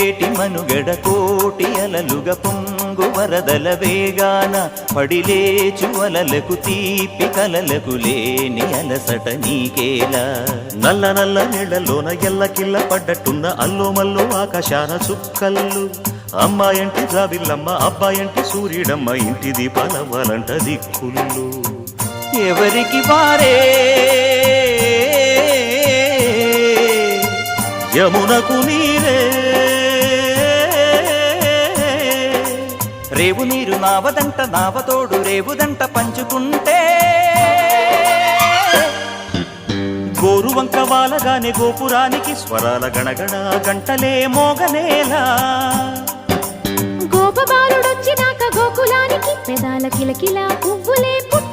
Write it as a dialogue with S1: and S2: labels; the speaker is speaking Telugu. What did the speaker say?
S1: పొంగేటి మనుగడ కోటి అలలుగా పొంగు వరదల వేగాన పడిలేచు అలలకు తీపి కలలకు లేని అలసట నీకేలా.
S2: నల్ల నల్ల నీళ్లలోన ఎల్లకిల్ల పడ్డట్టున్న అల్లో మల్లో ఆకాశాన చుక్కల్లు. అమ్మాయంటి జాబిల్లమ్మ అబ్బాయంటి సూర్యుడమ్మ ఇంటి దీపాలవ్వాలంట దిక్కుళ్ళు.
S1: ఎవరికి వారే
S2: యమునకు నీరే
S1: రేవు నీరు నావదంట నావతోడు రేవుదంట పంచుకుంటే
S2: గోరువంక వాలగానే గోపురానికి స్వరాల గణగణ గంటలే మోగనేలా.
S3: గోపబాలుడొచ్చినాక గోకులానికి పెదాల కిలకిల పువ్వులే పుట్ట